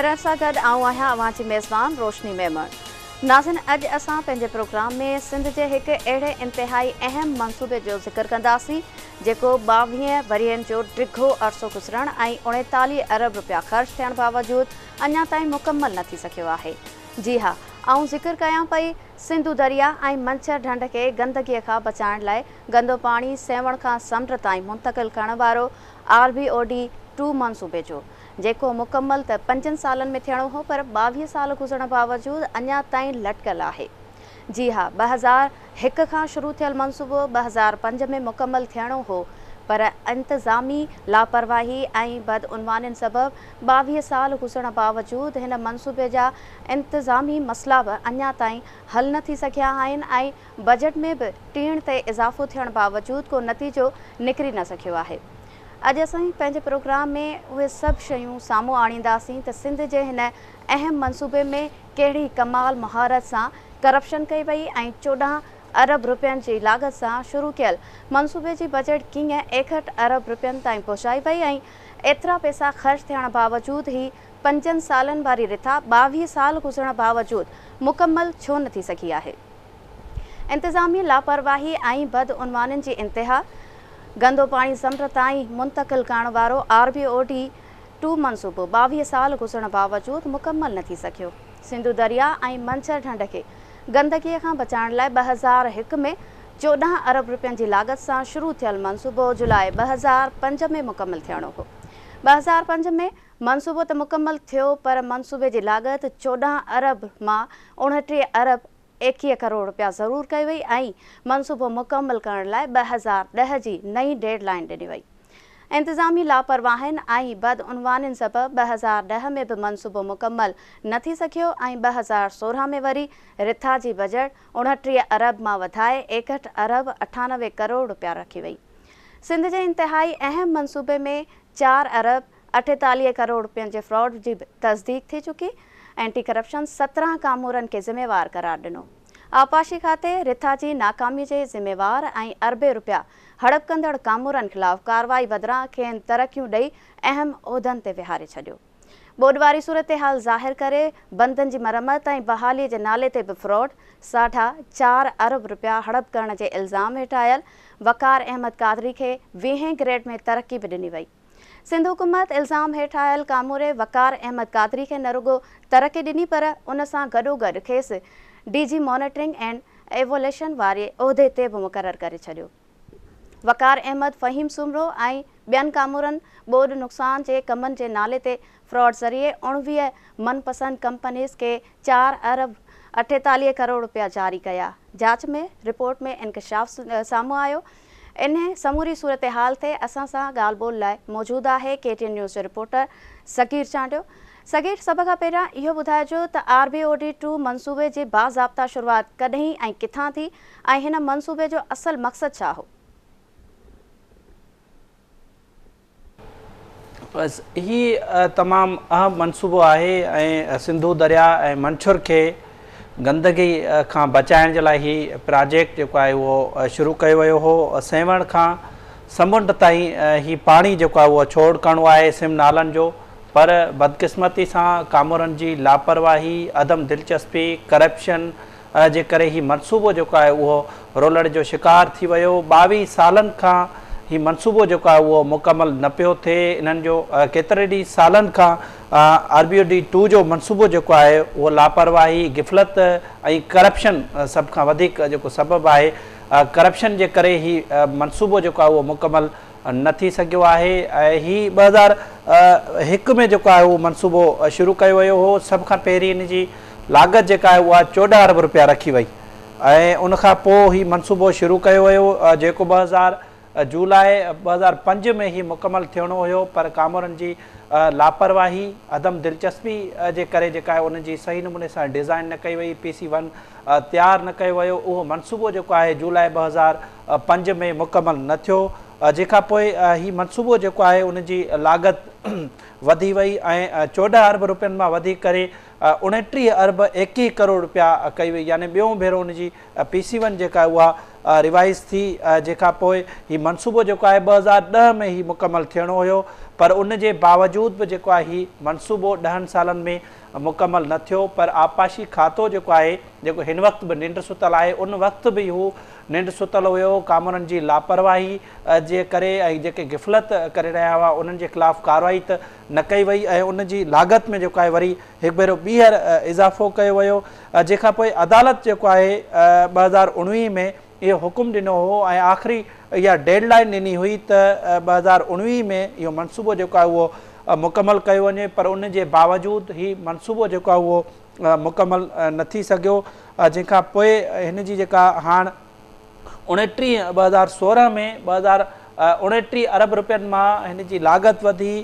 करण सां गॾु आऊं आहियां अवां जी मेज़बान रोशनी मेमण। नाज़िन, अॼु असां पंहिंजे प्रोग्राम में सिंध जे हिकु अहिड़े इंतिहाई अहम मनसूबे जो ज़िक्र कंदासीं जेको 22 वरियनि जो डिघो अरसो गुज़रण ऐं 39 अरब रुपया ख़र्च थियण बावजूदि अञा ताईं मुकमल न थी सघियो आहे। जी हा, आऊं ज़िक्र कयां पई सिंधु दरिया ऐं मंछर ढंढ खे गंदगीअ खां बचाइण लाइ गंदो पाणी सेवण खां समुंड ताईं मुंतक़िल करण वारो RBOD-2 मनसूबे जो, जेको मुकमल त 5 सालनि में थियणो हो, पर 22 साल गुज़रण बावजूदि अञा ताईं लटकल आहे। जी हा, 2001 खां शुरू थियल मनसूबो 2005 में मुकमल थियणो हो, पर इंतज़ामी लापरवाही ऐं बदउनवानियुनि सबबि 22 साल गुज़रण बावजूदि हिन मनसूबे जा इंतज़ामी मसला बि अञा ताईं हल न थी सघिया आहिनि ऐं बजट में बि टीण ते इज़ाफ़ो थियण बावजूदि को नतीजो निकिरी न सघियो आहे। अॼु असां पंहिंजे प्रोग्राम में उहे सभु शयूं साम्हूं आणींदासीं त सिंध जे हिन अहम मनसूबे में कहिड़ी कमाल महारत सां करप्शन कई वई ऐं 14 अरब रुपयनि जी लागत सां शुरू कयल मनसूबे जी बजट कीअं 61 अरब रुपयनि ताईं पहुचाई वई ऐं एतिरा पैसा ख़र्च थियण बावजूदि ही 5 सालनि वारी रिथा 22 साल गुज़रण बावजूदि मुकमल छो न थी सघी आहे। इंतज़ामी लापरवाही ऐं बदउनवानियुनि जी इंतिहा, गंदो पाणी समुंड ताईं मुंतक़िल करण वारो RBOD-2 मनसूबो 22 साल गुज़रण बावजूदि मुकमल न थी सघियो। सिंधु दरिया ऐं मंछर ढंढ खे गंदगीअ खां बचाइण लाइ 2001 में 14 अरब रुपयनि जी लागत सां शुरू थियल मनसूबो जुलाई 2005 में मुकमल थियणो हो। 2005 में मनसूबो त मुकमल थियो, पर मनसूबे जी लागत 14 अरब मां 29 अरब 21 करोड़ रुपया ज़रूर कई वई ऐं मनसूबो मुकमल करण लाइ 2010 जी नई डेडलाइन ॾिनी वई। इंतज़ामी लापरवाहियुनि ऐं बदउनवानियुनि सबबि 2010 में बि मनसूबो मुकमल न थी सघियो ऐं 2016 में वरी रिथा जी बजट 29 अरब मां वधाए 61 अरब 98 करोड़ रुपया रखी वई। सिंध जे इंतिहाई अहम मनसूबे में 4 अरब 48 करोड़ रुपयनि जे फ्रॉड जी तस्दीक थी चुकी। एंटी करप्शन 17 कामूरनि खे ज़िम्मेवार करार ॾिनो। आपाशी खाते रिथा जी नाकामी जे ज़िम्मेवार ऐं अरबे रुपया हड़प कंदड़ कामूरनि ख़िलाफ़ कार्रवाई बदिरां खेनि तरक़ियूं ॾेई अहम उहिदनि ते विहारे छॾियो। ॿोॾ वारी सूरत हाल ज़ाहिर करे बंदनि जी मरम्मत ऐं बहालीअ जे नाले ते बि फ्रॉड 4.5 अरब रुपया हड़प करण जे इल्ज़ाम हेठि आयल वकार अहमद कादरी खे 20 ग्रेड में तरक़ी बि ॾिनी वई। सिंध हुकूमत इल्ज़ाम हेठि आयल कामूरे वकार अहमद कादरी खे न रुगो तरक़ी ॾिनी, पर उन सां गॾोगॾु खेसि DG मॉनिटरिंग एंड एवोल्यूशन वारे उहिदे ते बि मुक़ररु करे छॾियो। वकार अहमद फ़हीम सुमरो ऐं ॿियनि कामूरनि ॿोॾ नुक़सान जे कमनि जे नाले ते फ्रॉड ज़रिए 19 मनपसंद कंपनीज़ खे 4 अरब 48 करोड़ रुपया जारी कया। जांच में रिपोर्ट में इंकशाफ साम्हूं आयो। इन समूरी सूरत हाल ते असां सां ॻाल्हि ॿोल लाइ मौजूदु आहे KTN न्यूज़ जो रिपोर्टर सगीर चांडियो। सगीर, सभ खां पहिरियां इहो ॿुधाइजो त RBOD-2 मनसूबे जी बाज़ाब्ता शुरूआत कॾहिं ऐं किथां थी ऐं हिन मनसूबे जो असल मक़सदु छा हो? बस ही तमामु अहम मनसूबो आहे ऐं सिंधु दरिया ऐं मंछर खे गंदगी खां बचाइण जे लाइ ही प्रोजेक्ट जेको आहे उहो शुरू कयो वियो हो। सेवण खां समुंड ताईं ही पाणी जेको आहे उहो छोड़ करिणो आहे सिम नालनि जो, पर बदकिस्मती सां कामूरनि जी लापरवाही, अदम दिलचस्पी, करप्शन जे करे ही मनसूबो जेको आहे उहो रोलड़ जो शिकार थी वियो। 22 सालनि खां ही मनसूबो जेको आहे उहो मुकमल न पियो थिए। इन्हनि जो केतिरे ॾींहं सालनि खां RBOD-2 जो मनसूबो जेको आहे उहो लापरवाही, गिफ़लत ऐं करप्शन सभ खां वधीक जेको सबबु आहे। करप्शन जे करे ही मनसूबो जेको आहे उहो मुकमल न थी सघियो आहे। ऐं ही 2001 में जेको आहे उहो मनसूबो शुरू कयो वियो हो। सभ खां पहिरीं इन जी लागत जेका आहे उहा 14 अरब रुपया रखी वई ऐं उनखां पोइ ही मनसूबो शुरू कयो वियो, जेको जुलाई 2005 में ही मुकमल थियणो हुयो, पर कामूरनि जी लापरवाही, अदम दिलचस्पी जे करे जेका आहे उनजी सही नमूने सां डिज़ाइन न कई वई, PC1 तयारु न कयो वियो। उहो मनसूबो जेको आहे जुलाई 2005 में मुकमल न थियो, जेखां पोइ ही मनसूबो जेको आहे उनजी लागत वधी वई ऐं 14 अरब रुपयनि मां वधी करे 29 अरब 21 करोड़ रुपया कई वई, यानी ॿियों भेरो उनजी PC1 जेका आहे उहा रिवाइज़ थी, जेखां पोइ ही मनसूबो जेको आहे 2010 में ही मुकमल थियणो हुयो, पर उन जे बावजूद बि जेको आहे ही मनसूबो 10 सालनि में मुकमल न थियो। पर आपाशी खातो जेको आहे, जेको हिन वक़्तु बि निंड सुतल आहे, उन वक़्तु बि हू निंड सुतल हुयो। कामरनि जी लापरवाही जे करे ऐं जेके गिफ़लत करे रहिया हुआ उन्हनि जे ख़िलाफ़ु कार्रवाई त न कई वई ऐं उन जी लागत में जेको आहे वरी हिकु भेरो ॿीहर इज़ाफ़ो कयो वियो। जंहिंखां पोइ अदालत जेको आहे 2019 में इहो हुकुम ॾिनो हो ऐं आख़िरी इहा डेडलाइन ॾिनी हुई त 2019 में इहो मनसूबो जेको आहे उहो मुकमल कयो वञे। पर उन जे बावजूदु ही मनसूबो जेको आहे उहो मुकमल न थी सघियो। जंहिंखां पोइ हिन जी जेका हाणे 2016 में 29 अरब रुपयनि मां हिन जी लागत वधी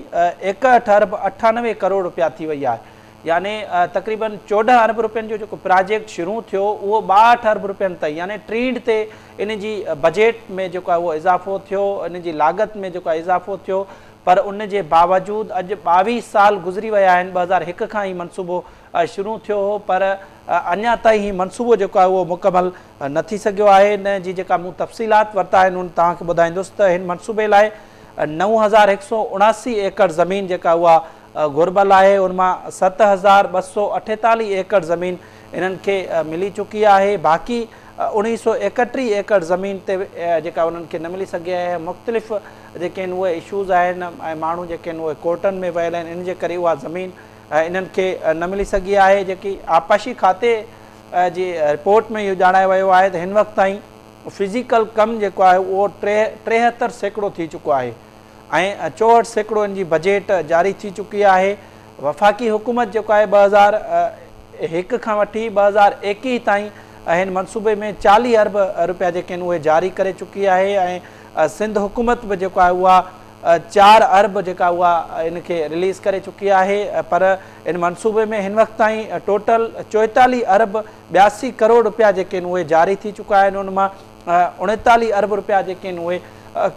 61 अरब 98 करोड़ रुपया थी वई आहे। यानी तक़रीबन 14 अरब रुपयनि जो जेको प्रोजेक्ट शुरू थियो उहो 62 अरब रुपयनि ताईं, यानी 63 ते इन जी बजट में जेको आहे उहो इज़ाफ़ो थियो, इन जी लागत में जेको आहे इज़ाफ़ो थियो। पर उन जे बावजूदु अॼु 22 साल गुज़री विया आहिनि। 2001 खां ई मनसूबो शुरू थियो हो, पर अञा ताईं ही मनसूबो जेको आहे उहो मुकमल न थी सघियो आहे। इन जी जेका मूं तफ़सीलात वरिता आहिनि उन तव्हांखे ॿुधाईंदुसि त हिन मनसूबे लाइ 9179 एकड़ ज़मीन जेका उहा घुर्बल आहे, उन मां 7248 एकड़ ज़मीन इन्हनि खे मिली चुकी आहे। बाक़ी 1931 एकड़ ज़मीन ते जेका उन्हनि खे न मिली सघी आहे। मुख़्तलिफ़ जेके आहिनि उहे इशूज़ आहिनि ऐं माण्हू जेके आहिनि उहे कोर्टनि में वियल आहिनि, इन जे करे उहा ज़मीन इन्हनि खे न मिली सघी आहे। जेकी आपाशी खाते जी रिपोर्ट में इहो ॼाणायो वियो आहे त हिन वक़्तु ताईं फिज़िकल कमु जेको आहे उहो 73 सैकड़ो थी चुको आहे ऐं 64 सैकड़ो इन जी बजट जारी थी चुकी आहे। वफ़ाक़ी हुकूमत जेको आहे 2001 खां वठी 2021 ताईं हिन मनसूबे में 40 अरब रुपया जेके आहिनि उहे जारी करे चुकी आहे ऐं सिंध हुकूमत बि जेको आहे उहा 4 अरब जेका उहा इनखे रिलीज़ करे चुकी आहे। पर इन मनसूबे में हिन वक़्तु ताईं टोटल 44 अरब 82 करोड़ रुपया जेके आहिनि उहे जारी थी चुका आहिनि। उन मां 39 अरब रुपया जेके आहिनि उहे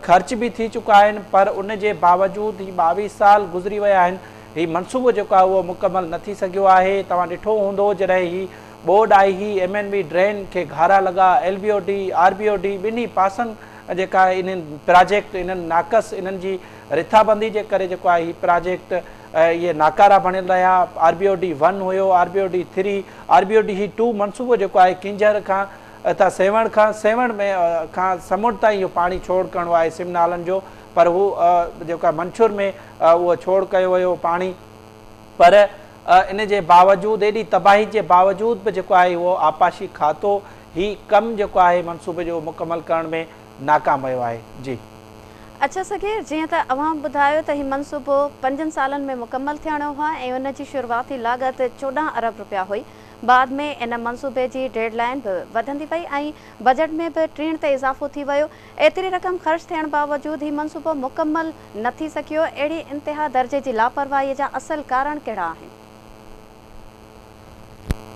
ख़र्च भी थी चुका आहिनि। पर उन जे बावजूदु ही 22 साल गुज़री विया आहिनि, ही मनसूबो जेको आहे उहो मुकमल न थी सघियो आहे। तव्हां ॾिठो हूंदो जॾहिं ही बोर्ड आई ही MNB ड्रेन खे घारा लॻा, LBOD RBOD ॿिन्ही पासनि जेका इन्हनि प्रोजेक्ट इन्हनि नाक़स इन्हनि जी रिथाबंदी जे करे जेको आहे ही प्रोजेक्ट इहे नाकारा बणियल रहिया। RBOD 1 हुयो, RBOD 3, RBOD 2 मनसूबो जेको आहे किंजर खां त सेवण में खां समुंड ताईं इहो पाणी छोड़ करिणो आहे सिम नालनि जो, पर हू जेका मंछूर में उहो छोड़ कयो वियो पाणी। पर इन जे बावजूदु एॾी तबाही जे बावजूदु बि जेको आहे उहो आपाशी खातो ही कमु जेको आहे मनसूबे जो मुकमल करण में नाकाम वियो आहे। जी अच्छा सगीर, जीअं त अवां ॿुधायो त हीउ मनसूबो 5 सालनि में मुकमल थियणो हुआ ऐं उन जी शुरूआती लागत 14 अरब रुपया हुई। बाद में इन मनसूबे जी डेडलाइन बि वधंदी वई ऐं बजट में बि 3 ते इज़ाफ़ो थी वियो। एतिरी रक़म ख़र्च थियण बावजूदु हीउ मनसूबो मुकमल न थी सघियो। अहिड़ी इंतिहा दर्जे जी लापरवाहीअ जा असल कारण कहिड़ा आहिनि?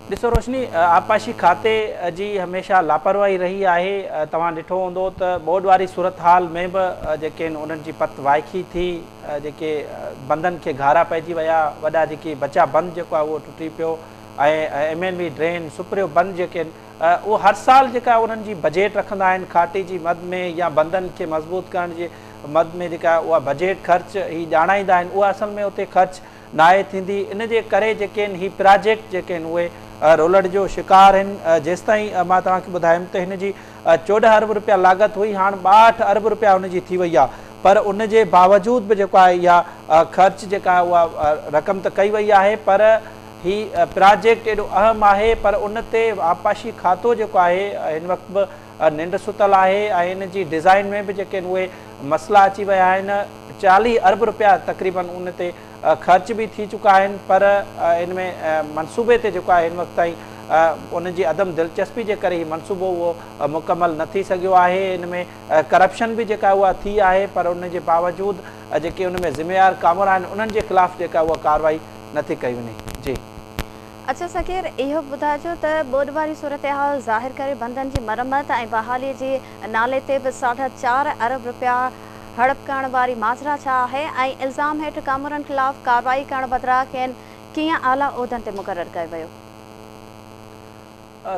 ॾिसो रोशनी, आपाशी खाते जी हमेशह लापरवाही रही आहे। तव्हां ॾिठो हूंदो त बोर्ड वारी सूरत हाल में बि जेके आहिनि उन्हनि जी पत वाइकी थी, जेके बंदनि खे घारा पइजी विया, वॾा जेके बचा बंदि जेको आहे उहो टुटी पियो ऐं MNB ड्रेन सुपरियो बंदि जेके आहिनि उहो हर साल जेका उन्हनि जी बजट रखंदा आहिनि खाटे जी मद में या बंदनि खे मज़बूत करण जे मद में जेका उहा बजट ख़र्च ही ॼाणाईंदा आहिनि, उहा असल में उते ख़र्च न आहे थींदी। इन जे करे जेके आहिनि ही प्रोजेक्ट जेके आहिनि उहे रोलट जो शिकार आहिनि। जेसि ताईं मां तव्हांखे ॿुधायुमि त हिन जी 14 अरब रुपया लागत हुई, हाणे 62 अरब रुपया हुन जी थी वई आहे। पर उन जे बावजूदु बि जेको आहे इहा ख़र्च जेका आहे उहा रक़म त कई वई आहे, पर ही प्रोजेक्ट एॾो अहम आहे। पर उन ते आपाशी खातो जेको आहे हिन वक़्तु बि निंड सुतल आहे ऐं इन जी डिज़ाइन में बि जेके आहिनि उहे मसइला अची विया आहिनि। 40 अरब रुपया तक़रीबन उन ते ख़र्च भी थी चुका आहिनि। पर इन में मनसूबे ते जेको आहे हिन वक़्तु ताईं उन जी अदम दिलचस्पी जे करे ही मनसूबो उहो मुकमल न थी सघियो आहे। इन में करप्शन भी जेका उहा थी आहे, पर उन जे बावजूदु जेके उन में ज़िम्मेवार कामर आहिनि उन्हनि जे ख़िलाफ़ु जेका उहा कार्रवाई नथी कई वञे। जी अच्छा सगीर, इहो ॿुधाइजो त बोर्ड वारी सूरत हाल ज़ाहिर करे बंदनि जी मरम्मत ऐं बहालीअ जे नाले ते बि 4.5 अरब रुपया हड़प करण वारी माजरा छा आहे ऐं इल्ज़ाम हेठि कामरनि ख़िलाफ़ कार्रवाई करण बदिरां खेनि कीअं आला उहिदनि ते मुक़ररु कयो वियो?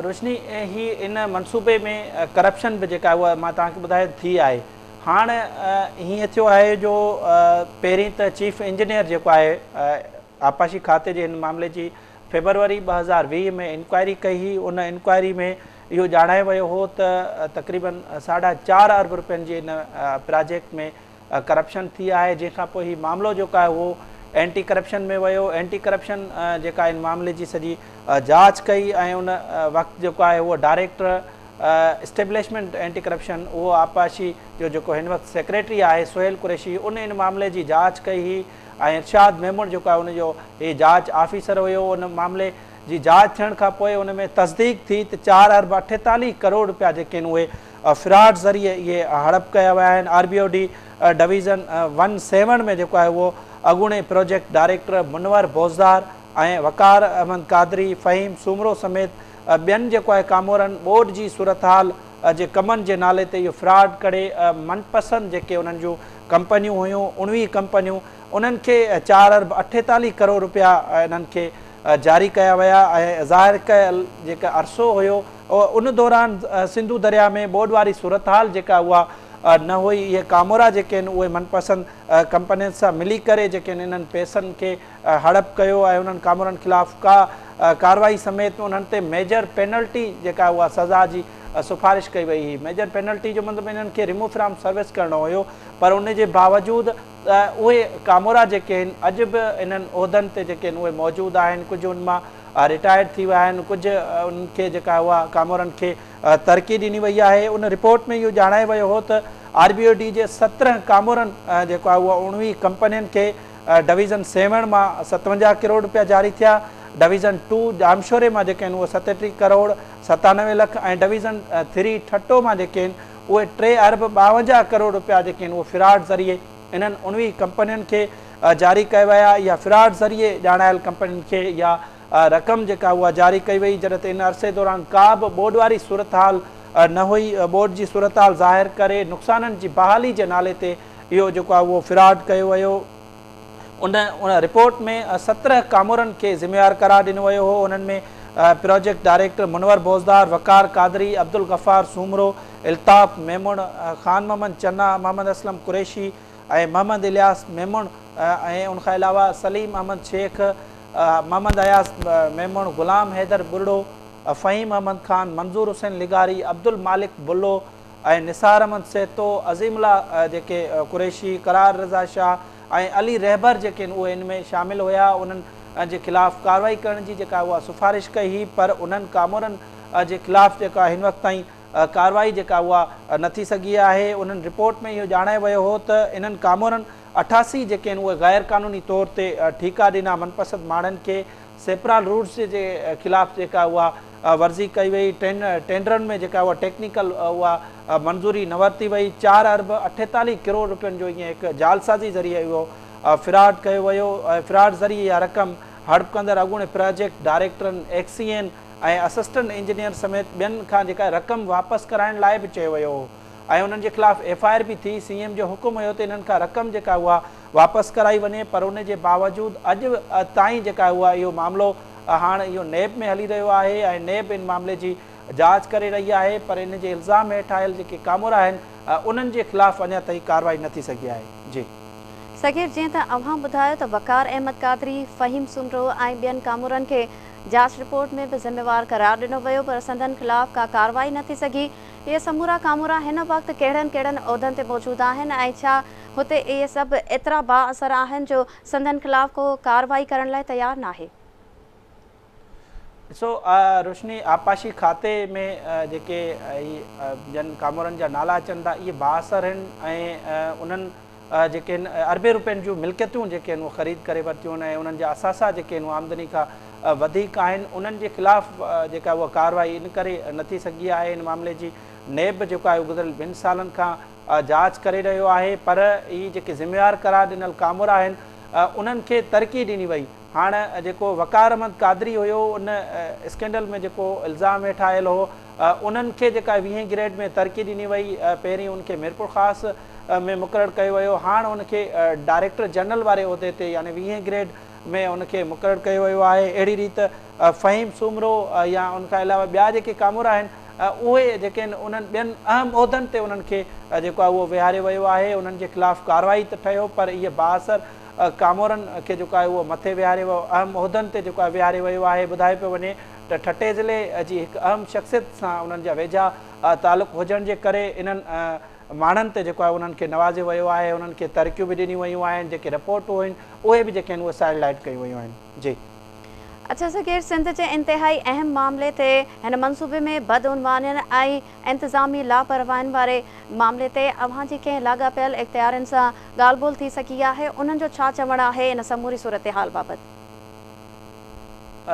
रोशनी, ही इन मनसूबे में करप्शन भी जेका उहा मां तव्हांखे ॿुधाए थी आहे। हाणे हीअं थियो आहे जो पहिरीं त चीफ इंजीनियर जेको आहे आपाशी खाते जे हिन मामले जी फेबरवरी 2020 में इंक्वायरी कई हुई। उन इंक्वायरी में इहो ॼाणायो वियो हो त तक़रीबन 4.5 अरब रुपयनि जे हिन प्रोजेक्ट में करप्शन थी आहे, जंहिंखां पोइ हीउ मामिलो जेको आहे उहो एंटी करप्शन में वियो। एंटी करप्शन जेका इन मामले जी सॼी जांच कई ऐं उन वक़्तु जेको आहे उहो डायरेक्टर इस्टेब्लिशमेंट एंटी करप्शन उहो आपाशी जो जेको हिन वक़्तु सेक्रेटरी आहे सोहेल कुरैशी, उन इन मामले जी जांच कई हुई ऐं इरशाद मेमून जेको आहे उनजो हीउ जांच ऑफिसर हुयो। उन मामले जी जांच थियण खां पोइ उन में तस्दीक थी त 4 अरब 48 करोड़ रुपया जेके आहिनि उहे फ्रॉड ज़रिए इहे हड़प कया विया आहिनि। RBOD डिवीज़न 17 में जेको आहे उहो अॻूणे प्रोजेक्ट डायरेक्टर मुनवर बोज़दार ऐं वकार अहमद कादरी, फ़हीम सूमरो समेत ॿियनि जेको आहे कामोरनि बोर्ड जी सूरत हाल जे कमनि जे नाले ते इहो फ्रॉड करे मनपसंदि जेके उन्हनि जूं कंपनियूं हुयूं 19 कंपनियूं उन्हनि खे 4 अरब 48 करोड़ रुपया इन्हनि खे जारी कया विया ऐं ज़ाहिर कयल जेका अरसो हुयो उन दौरान सिंधु दरिया में बोर्ड वारी सूरत हाल जेका उहा न हुई। इहे कामोरा जेके आहिनि उहे मनपसंदि कंपनियुनि सां मिली करे जेके आहिनि इन्हनि पैसनि खे हड़प कयो ऐं उन्हनि कामोरनि ख़िलाफ़ का कार्रवाई समेत उन्हनि ते मेजर पेनल्टी जेका उहा सज़ा जी सिफारिश कई वई हुई। मेजर पेनल्टी जो मतिलबु इन्हनि खे रिमूव फ्राम सर्विस करणो हुयो, पर उन जे बावजूदि उहे कामोरा जेके आहिनि अॼु बि इन्हनि उहिदनि ते जेके आहिनि उहे मौजूदु आहिनि। कुझु उन मां रिटायर्ड थी विया आहिनि, कुझु उनखे जेका उहा कामोरनि खे तरक़ी ॾिनी वई आहे। उन रिपोर्ट में इहो ॼाणायो वियो हो त RBOD जे 17 कामोरनि जेको आहे उहा 19 कंपनियुनि खे डिवीज़न 7 मां 57 करोड़ रुपया जारी थिया, डिवीज़न 2 जामशोरे मां जेके आहिनि उहे 37 करोड़ 97 लख ऐं डिवीज़न 3 ठट्टो मां जेके आहिनि उहे 3 अरब 52 करोड़ रुपया जेके आहिनि उहे फ्रॉड ज़रिए इन्हनि 19 कंपनियुनि खे जारी कया विया। या फ्रॉड ज़रिए ॼाणायल कंपनियुनि खे या रक़म जेका उहा जारी कई वई, जॾहिं त इन अरसे दौरान का बि बोर्ड वारी सूरत हाल न हुई। बोर्ड जी सूरत हाल ज़ाहिर करे नुक़साननि जी बहाली जे नाले ते इहो जेको आहे उहो फ्रॉड कयो वियो। उन रिपोर्ट में 17 कामोरनि खे ज़िम्मेवार करार ॾिनो वियो हो। उन्हनि में प्रोजेक्ट डायरेक्टर मुनवर बोज़दार, वकार कादरी, अब्दुल गफ़ार सूमरो, इल्ताफ़ मेमून, ख़ान मोहम्मद चन्ना, मोहम्मद असलम कुरैशी ऐं मोहम्मद इलियास मेमून ऐं उनखां अलावा सलीम अहमद शेख, मोहम्मद अयास मेमून, ग़ुलाम हैदर बुर्डो, फ़हीम अहमद ख़ान, मंज़ूर हुसैन लिगारी, अब्दुल मालिक बुल्लो ऐं निसार अहमद सेतो, अज़ीमुल्ला जेके कुरैशी, करार रज़ा शाह ऐं अली रहबर जेके आहिनि उहे इन में शामिलु हुया। उन्हनि जे ख़िलाफ़ कार्रवाई करण जी जेका उहा सिफारिश कई हुई, पर उन्हनि कामोरनि जे ख़िलाफ़ जेका हिन वक़्त ताईं कार्रवाई जेका उहा न थी सघी आहे। उन्हनि रिपोर्ट में इहो ॼाणायो वियो हो त इन्हनि कामोरनि 88 जेके आहिनि उहे गैर क़ानूनी तौर ते ठीका ॾिना मनपसंदि माण्हुनि खे। सेपराल रूट्स जे ख़िलाफ़ जेका उहा वर्ज़ी कई वई। टेंडरनि में जेका उहा टेक्निकल उहा मंज़ूरी न वरिती वई। 4 अरब 48 करोड़ रुपयनि जो ईअं हिकु जालसाज़ी ज़रिए इहो फ्रॉड कयो वियो। फ्रॉड ज़रिए इहा रक़म हड़प कंदड़ अॻूणे प्रोजेक्ट डायरेक्टरनि, एक्सीएन ऐं असिस्टेंट इंजीनियर समेत ॿियनि खां जेका रक़म वापसि कराइण लाइ बि चयो वियो हो ऐं उन्हनि जे ख़िलाफ़ FIR बि थी। CM जो हुकुम हुयो त इन्हनि खां रक़म जेका उहा वापसि कराई वञे, पर उन जे बावजूदि अॼु ताईं जेका उहा इहो मामिलो हाणे इहो नेब में हली रहियो आहे ऐं नेब इन मामले जी जांच करे रही आहे, पर इन जे इल्ज़ाम हेठि आयल जेके कामोरा आहिनि उन्हनि जे ख़िलाफ़ अञा ताईं कार्रवाई न थी सघी आहे। जी सगीर, जीअं त अव्हां ॿुधायो त वकार अहमद कादरी, फ़हीम सूमरो ऐं ॿियनि कामोरनि खे जांच रिपोर्ट में बि ज़िम्मेवार करार ॾिनो वियो, पर संदनि ख़िलाफ़ का कार्रवाई न थी सघी। इहे समूरा कामोरा हिन वक़्तु कहिड़नि कहिड़नि उहिदनि ते मौजूदु आहिनि ऐं छा हुते इहे सभु एतिरा बाअसर आहिनि जो संदनि ख़िलाफ़ को कार्रवाई करण लाइ तयारु न आहे? ॾिसो रोशनी, आपाशी खाते में जेके जन कामोरनि जा नाला अचनि था इहे बाअसर आहिनि ऐं उन्हनि जेके आहिनि अरबे रुपयनि जूं मिल्कियतूं जेके आहिनि उहे ख़रीद करे वरितियूं आहिनि ऐं उन्हनि जा असासा जेके आहिनि उहे आमदनी खां वधीक आहिनि। उन्हनि जे ख़िलाफ़ जेका उहा कार्रवाई इन करे न थी सघी आहे। इन मामले जी नेब जेको आहे गुज़िरियल 2 सालनि खां जांच करे रहियो आहे, पर इहे जेके ज़िम्मेवार करार ॾिनल कामोरा आहिनि उन्हनि खे तरक़ी ॾिनी वई। हाणे जेको वकार अहमद कादरी हुयो उन स्कैंडल में जेको इल्ज़ाम हेठि आयल हो उन्हनि खे जेका 20 ग्रेड में तरक़ी ॾिनी वई। पहिरीं उनखे मीरपुर ख़ासि में मुक़ररु कयो वियो, हाणे उनखे डायरेक्टर जनरल वारे उहिदे ते यानी 20 ग्रेड में उनखे मुक़ररु कयो वियो आहे। अहिड़ी रीति फ़हीम सूमरो या उनखां अलावा ॿिया जेके कामोरा आहिनि उहे जेके आहिनि उन्हनि ॿियनि अहम उहिदनि ते उन्हनि खे जेको आहे उहो विहारियो वियो आहे। उन्हनि जे ख़िलाफ़ु कार्रवाई त ठहियो पर इहे बाअसर कामोरनि खे जेको आहे उहो मथे विहारियो वियो, अहम उहिदनि ते जेको आहे विहारियो वियो आहे। ॿुधाए पियो वञे त ठटे ज़िले जी हिकु अहम शख़्सियत सां उन्हनि जा वेझा तालुक़ हुजण जे करे इन्हनि माण्हुनि ते जेको आहे उन्हनि खे नवाज़ियो वियो आहे। उन्हनि खे तरक़ियूं बि ॾिनियूं वयूं आहिनि, जेके रिपोर्टूं आहिनि उहे बि जेके आहिनि उहे साइडलाइट कयूं वयूं आहिनि। जी अच्छा सगीर, सिंध जे इंतिहाई अहम मामले ते हिन मनसूबे में बदउनवानियुनि ऐं इंतिज़ामी लापरवाहियुनि वारे मामले ते अव्हां जी कंहिं लाॻापियल इख़्तियारनि सां ॻाल्हि ॿोल थी सघी आहे? उन्हनि जो छा चवणु आहे इन समूरी सूरत हाल बाबति?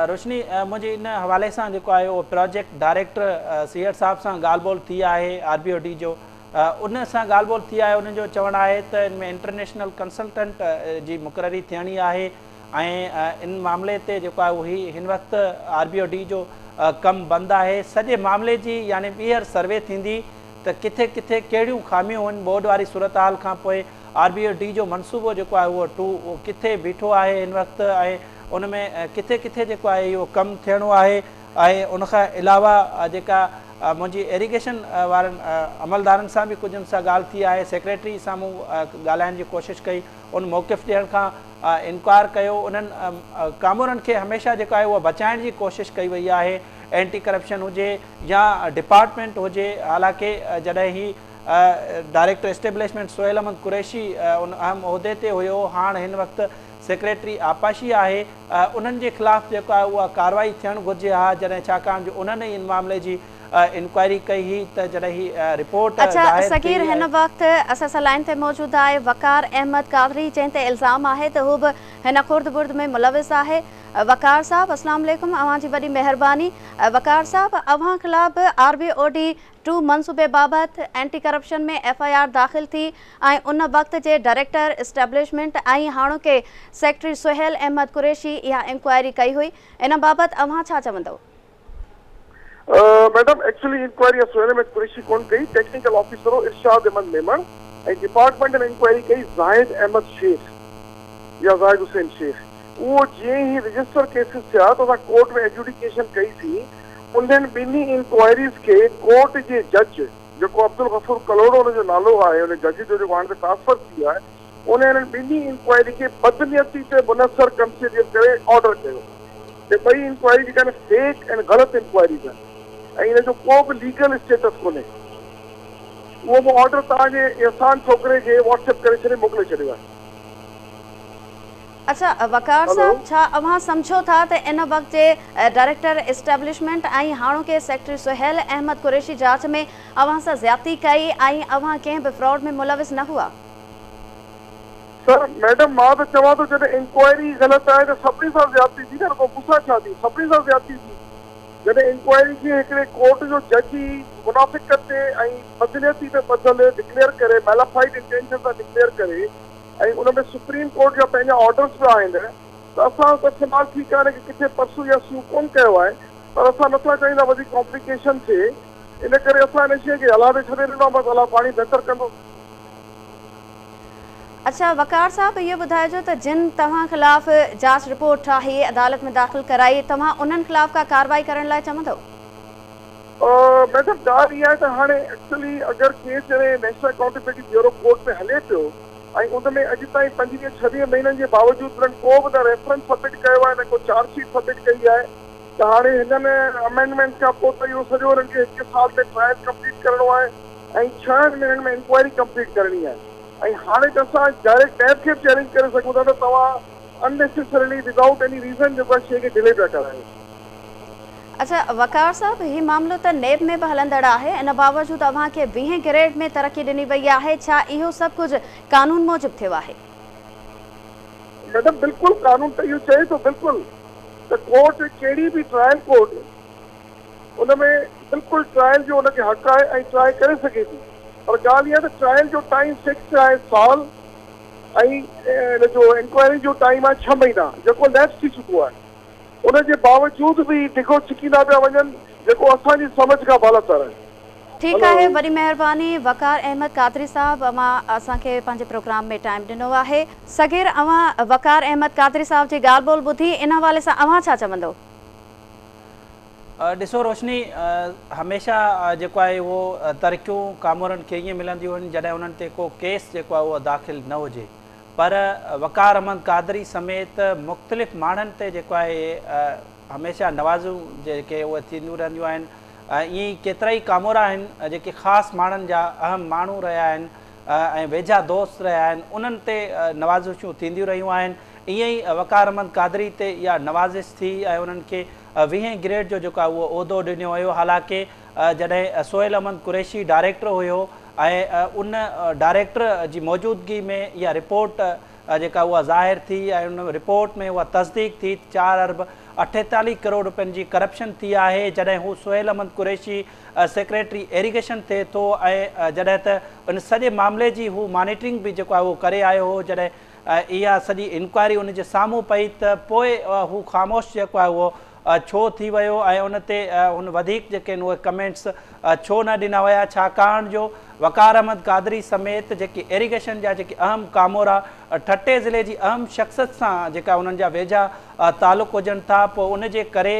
रोशनी, मुंहिंजी इन हवाले सां जेको आहे उहो प्रोजेक्ट डायरेक्टर सीहर साहब सां ॻाल्हि ॿोल थी आहे RBOD जो, उन सां ॻाल्हि ॿोल थी आहे। उन्हनि जो चवणु आहे त इन में इंटरनेशनल कंसल्टेंट जी मुक़ररी थियणी आहे ऐं इन मामले ते जेको आहे उहो हिन वक़्तु RBOD जो कमु बंदि आहे। सॼे मामले जी यानी ॿीहर सर्वे थींदी त किथे किथे कहिड़ियूं ख़ामियूं आहिनि बोर्ड वारी सूरत हाल खां पोइ RBOD जो मनसूबो जेको आहे उहो किथे बीठो आहे हिन वक़्तु, ऐं उन में किथे किथे जेको आहे इहो कमु थियणो आहे। ऐं उनखां अलावा जेका मुंहिंजी इरिगेशन वारनि अमलदारनि सां बि कुझु सां ॻाल्हि थी आहे। सेक्रेटरी साम्हूं ॻाल्हाइण जी कोशिशि कई, उन मौक़िफ़ ॾियण खां इनकार कयो। उन्हनि कामोरनि खे हमेशह जेको आहे उहा बचाइण जी कोशिशि कई वई आहे, एंटी करप्शन हुजे या डिपार्टमेंट हुजे। हालांकि जॾहिं ही डायरेक्टर एस्टेब्लिशमेंट सोहेल अहमद कुरैशी उन अहम उहिदे ते हुयो, हाणे हिन वक़्तु सेक्रेटरी आपाशी आहे, उन्हनि जे ख़िलाफ़ु जेको आहे उहा कार्रवाई थियणु घुरिजे हा, जॾहिं छाकाणि जो उन्हनि इन मामले जी इंक्वायरी कई हुई त जॾहिं ही रिपोर्ट। अच्छा सगीर, हिन वक़्तु असां सां लाइन ते मौजूदु आहे वकार अहमद कादरी, जंहिं ते इल्ज़ाम आहे त हू बि हिन खुर्द बुर्द में मुलविस आहे। वकार साहब अस्सलाम वालेकुम, अव्हां जी वॾी महिरबानी। वकार साहब, अव्हां ख़िलाफ़ RBOD 2 मनसूबे बाबति एंटी करप्शन में FIR दाख़िल थी ऐं उन वक़्त जे डायरेक्टर इस्टेब्लिशमेंट ऐं हाणोके सेक्रेटरी सोहेल अहमद कुरैशी इहा इंक्वायरी कई हुई। इन बाबति अव्हां छा चवंदव? Madam, actually inquiry Sohail Ahmed Qureshi कोन कई, टेक्निकल ऑफिसर हो इरशाद अहमद मेमन, ऐं डिपार्टमेंट ने इंक्वायरी कई ज़ाहिद अहमद शेख या ज़ाहिद हुसैन शेख। वो जीअं ही रजिस्टर केसिस थिया त असां कोर्ट में एजुडिकेशन कई सी। उन्हनि ॿिन्ही इंक्वायरीज़ के कोर्ट जे जज जेको अब्दुल गफूर कलोड़ो उनजो नालो आहे, उन जज जो जेको हाणे ट्रांसफर थी आहे, उन्हनि ॿिन्ही इंक्वायरी खे बदनियती ते मुनसर कंसीडर करे ऑर्डर कयो त ॿई इंक्वायरी जेका आहिनि फेक ऐं ग़लति इंक्वायरीज़ आहिनि ऐं इन जो को बि लीगल स्टेटस कोन्हे। उहो बि ऑर्डर तव्हांजे एहसान छोकिरे खे व्हाट्सएप करे छॾे मोकिले छॾियो आहे। अच्छा वकार साहब, छा अव्हां सम्झो था त इन वक़्त जे डायरेक्टर इस्टेब्लिशमेंट ऐं हाणोके सेक्रेटरी सोहेल अहमद कुरैशी जांच में अव्हां सां ज़्यादती कई ऐं अव्हां कंहिं बि फ्रॉड में मुलविस न हुआ? सर मैडम, मां त चवां थो जॾहिं इंक्वायरी ग़लति आहे त सभिनी सां ज़्यादती थी न, को गुस्सा छा थी, सभिनी सां ज़्यादती थी। जॾहिं इंक्वायरी खे हिकिड़े कोर्ट जो जज ई मुनाफ़िक़त ते ऐं बदनियती ते ॿधल डिक्लेयर करे, मैलाफाइड इंटेंशन सां डिक्लेयर करे, ऐं उन में सुप्रीम कोर्ट जा पंहिंजा ऑर्डर्स बि आहिनि, त असां त इस्तेमालु ठीकु आहे कि किथे परसू या सू कोन कयो आहे, पर असां नथा चाहींदा वधीक कॉम्प्लिकेशन थिए, इन करे असां हिन शइ खे हला ते छॾे ॾिनो आहे, बसि हला पाणी बहितर कंदो। अच्छा वकार साहब, इहो ॿुधाइजो त जिन तव्हां ख़िलाफ़ जांच रिपोर्ट ठाही, अदालत में दाख़िल कराई, तव्हां उन्हनि ख़िलाफ़ का कार्रवाई करण लाइ चवंदव? मैडम, ॻाल्हि इहा आहे त हाणे एक्चुअली अगरि केस जॾहिं नेशनल अकाउंटेबिलिटी ब्यूरो कोर्ट में हले पियो ऐं उन में अॼु ताईं 25-26 महीननि जे बावजूदि उन्हनि को बि न रेफरेंस सबमिट कयो आहे, न को चार्जशीट सबमिट कई आहे, त हाणे हिननि अमेंडमेंट खां पोइ त इहो सॼो हुननि खे 1 साल में ट्रायल कंप्लीट करिणो आहे ऐं 6 महीननि में इंक्वायरी कंप्लीट करणी आहे। ऐं हाणे त असां डायरेक्ट टैब खे चैलेंज करे सघूं था त तव्हां अननेसेसरीली विदाउट एनी रीज़न जेको आहे शइ खे डिले पिया करायो। अच्छा वकार साहब, हीउ मामलो त नेब में बि हलंदड़ आहे, इन बावजूदि अव्हांखे 20 ग्रेड में तरक़ी ॾिनी वई आहे, छा इहो सभु कुझु कानून मूजिबि थियो आहे? मैडम बिल्कुलु कानून त इहो चए थो बिल्कुलु त कोर्ट कहिड़ी बि ट्रायल कोर्ट उन में बिल्कुलु ट्रायल जो उनखे हक़ आहे ऐं ट्राई करे सघे थी, पर ॻाल्हि इहा त ट्रायल जो टाइम फिक्स आहे साल ऐं इन जो इंक्वायरी जो टाइम आहे 6 महीना, जेको लैप्स थी चुको आहे। उनजे बावजूदि बि ढिघो छिकींदा पिया वञनि, जेको असांजी समझ खां बालातर आहे। ठीकु आहे, वॾी महिरबानी वकार अहमद कादरी साहब, अव्हां असांखे पंहिंजे प्रोग्राम में टाइम ॾिनो आहे। सगीर, अव्हां वकार अहमद कादरी साहब जी ॻाल्हि ॿोल ॿुधी, इन हवाले सां अव्हां छा चवंदव? ॾिसो रोशनी, हमेशह जेको आहे उहो तरक़ियूं कामोरनि खे ईअं मिलंदियूं आहिनि जॾहिं उन्हनि ते को केस जेको आहे उहो दाख़िल न हुजे, पर वक़ार अहमद क़ादरी समेत मुख़्तलिफ़ माण्हुनि ते जेको आहे हमेशह नवाज़ूं जेके उहे थींदियूं रहंदियूं आहिनि। ईअं ई केतिरा ई कामोरा आहिनि जेके ख़ासि माण्हुनि जा अहम माण्हू रहिया आहिनि ऐं वेझा दोस्त रहिया आहिनि, उन्हनि ते नवाज़िशूं थींदियूं रहियूं आहिनि। ईअं ई वक़ार अहमद क़ादरी ते इहा नवाज़िश थी ऐं उन्हनि खे 20 ग्रेड जो जेको आहे उहो उहिदो ॾिनो वियो। हालांकि जॾहिं सोहेल अहमद कुरैशी डायरेक्टर हुयो ऐं उन डायरेक्टर जी मौजूदगी में इहा रिपोर्ट जेका उहा ज़ाहिर थी ऐं उन रिपोर्ट में उहा तस्दीक थी 4 अरब 48 करोड़ रुपयनि जी करप्शन थी आहे। जॾहिं हू सोहेल अहमद कुरैशी सेक्रेटरी इरिगेशन थिए थो ऐं जॾहिं त उन सॼे मामले जी हू मॉनिटरिंग बि जेको आहे उहो करे आयो हो, जॾहिं इहा सॼी इंक्वायरी उन जे साम्हूं पई त पोइ हू ख़ामोश जेको आहे उहो छो थी वियो ऐं उन ते हुन वधीक जेके आहिनि उहे कमेंट्स छो न ॾिना विया, छाकाणि जो वक़ार अहमद क़ादरी समेत जेके इरिगेशन जा जेके अहम कामोरा ठटे ज़िले जी अहम शख़्सियत सां जेका उन्हनि जा वेझा तालुक़ हुजनि था, पोइ उन जे करे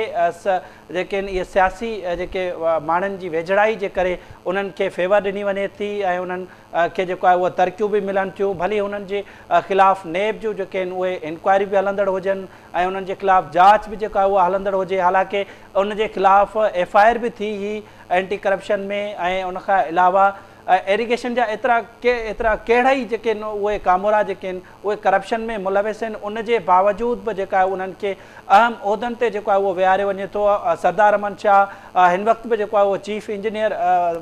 जेके आहिनि इहे सियासी जेके माण्हुनि जी वेझड़ाई जे करे उन्हनि खे फेवर ॾिनी वञे थी ऐं उन्हनि खे जेको आहे उहे तरक़ियूं बि मिलनि थियूं। भली हुननि जे ख़िलाफ़ु नेब जूं जेके आहिनि उहे इंक्वायरी बि हलंदड़ हुजनि ऐं उन्हनि जे ख़िलाफ़ु जांच बि जेका उहा हलंदड़ हुजे। हालांकि उन जे ख़िलाफ़ु FIR बि थी हुई एंटी करप्शन में ऐं उनखां अलावा इरिगेशन जा एतिरा कहिड़ा ई जेके आहिनि उहे कामोरा जेके आहिनि उहे करप्शन में मुलविस आहिनि। उन जे बावजूद बि जेका आहे उन्हनि खे अहम उहिदनि ते जेको आहे उहो विहारे वञे थो। सरदार अमन शाह हिन वक़्तु बि जेको आहे उहो चीफ इंजीनियर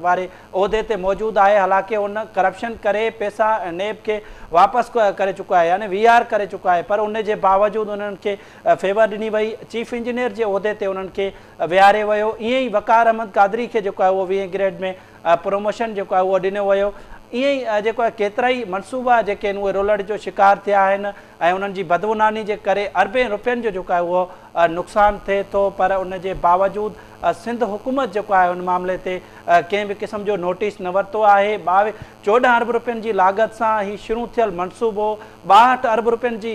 वारे उहिदे ते मौजूदु आहे। हालांकि उन करप्शन करे पैसा नेब खे वापसि करे चुको आहे, यानी VR करे चुको आहे, पर उन जे बावजूदु उन्हनि खे फेवर ॾिनी वई, चीफ इंजीनियर जे उहिदे ते उन्हनि खे विहारे वियो। ईअं ई वक़ार अहमद क़ादरी खे जेको आहे उहो 20 ग्रेड में प्रमोशन जेको आहे उहो ॾिनो वियो। ईअं ई जेको आहे केतिरा ई मनसूबा जेके आहिनि उहे रोलड़ जो शिकार थिया आहिनि ऐं उन्हनि जी बदगुमानी जे करे अरबें रुपयनि जो जेको आहे उहो नुक़सानु थिए थो, पर उन जे बावजूदु सिंध हुकूमत जेको आहे उन मामले ते कंहिं बि क़िस्म जो नोटिस न वरितो आहे। 14 अरब रुपयनि जी लागत सां ही शुरू थियल मनसूबो 62 अरब रुपयनि जी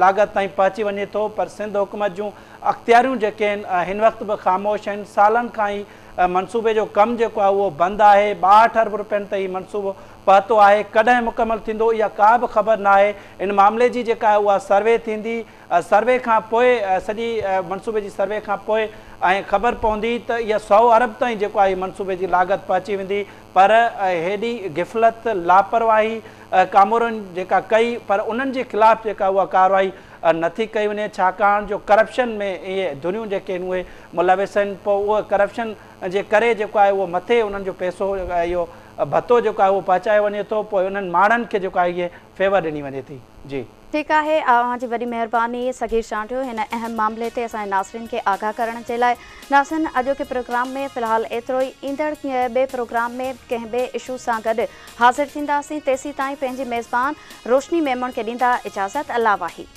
लागत ताईं पहुची वञे थो, पर सिंध हुकूमत जूं अख़्तियारियूं जेके आहिनि हिन वक़्तु बि ख़ामोश आहिनि। सालनि खां ई मनसूबे जो कमु जेको आहे उहो बंदि आहे। 62 अरब रुपयनि ते ही मनसूबो पहुतो आहे, कॾहिं मुकमल थींदो इहा का बि ख़बर न आहे। इन मामले जी जेका आहे उहा सर्वे थींदी, सर्वे खां पोइ सॼी मनसूबे जी सर्वे खां पोइ ऐं ख़बर पवंदी त इहा 100 अरब ताईं जेको आहे मनसूबे जी लागत पहुची वेंदी। पर हेॾी गिफ़लत लापरवाही कामोरनि जेका कई, पर उन्हनि जे ख़िलाफ़ु जेका उहा कार्रवाई नथी कई वञे, छाकाणि जो करप्शन में इहे दुनियूं जेके आहिनि उहे मुलविस आहिनि। पोइ उहा करप्शन जे करे जेको आहे उहो मथे उन्हनि जो पैसो इहो भतो जेको आहे उहो पहुचाए वञे थो, पोइ उन्हनि माण्हुनि खे जेको आहे इहे फेवर ॾिनी वञे थी। जी ठीकु आहे, तव्हांजी वॾी महिरबानी सगीर चांडियो हिन अहम मामले ते असांजे नाज़रीन खे आगाह करण जे लाइ। नाज़रीन, अॼोके प्रोग्राम में फ़िलहालु एतिरो ई। ईंदड़ ॿिए प्रोग्राम में कंहिं ॿिए इशू सां गॾु हाज़िर थींदासीं। तेसीं ताईं पंहिंजी मेज़बान रोशनी मेमण खे ॾींदा इजाज़त। अल्लाह वाही।